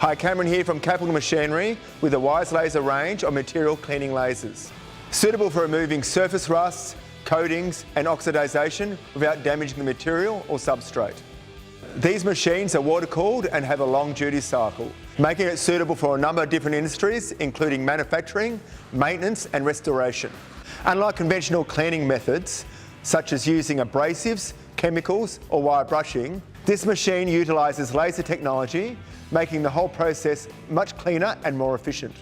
Hi, Cameron here from Capital Machinery with a WiseLaser range of material cleaning lasers. Suitable for removing surface rusts, coatings and oxidisation without damaging the material or substrate. These machines are water-cooled and have a long duty cycle, making it suitable for a number of different industries, including manufacturing, maintenance and restoration. Unlike conventional cleaning methods, such as using abrasives, chemicals or wire brushing, this machine utilises laser technology, making the whole process much cleaner and more efficient.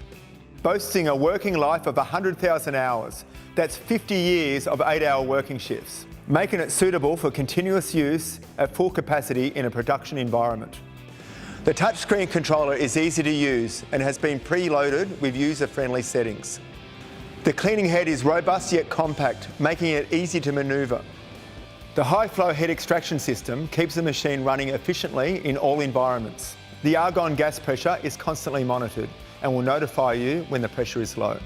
Boasting a working life of 100,000 hours, that's 50 years of 8-hour working shifts, making it suitable for continuous use at full capacity in a production environment. The touchscreen controller is easy to use and has been preloaded with user-friendly settings. The cleaning head is robust yet compact, making it easy to manoeuvre. The high-flow heat extraction system keeps the machine running efficiently in all environments. The argon gas pressure is constantly monitored and will notify you when the pressure is low.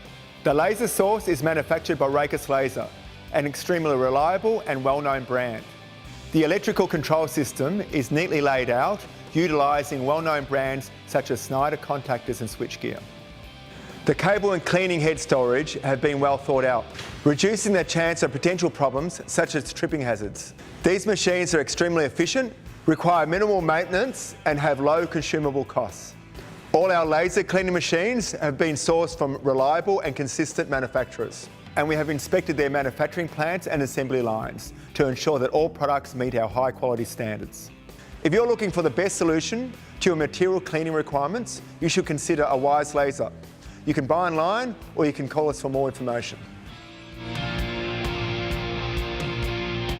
The laser source is manufactured by Raycus Laser, an extremely reliable and well-known brand. The electrical control system is neatly laid out, utilising well-known brands such as Schneider contactors and switchgear. The cable and cleaning head storage have been well thought out, reducing the chance of potential problems such as tripping hazards. These machines are extremely efficient, require minimal maintenance and have low consumable costs. All our laser cleaning machines have been sourced from reliable and consistent manufacturers, and we have inspected their manufacturing plants and assembly lines to ensure that all products meet our high quality standards. If you're looking for the best solution to your material cleaning requirements, you should consider a WiseLaser. You can buy online or you can call us for more information.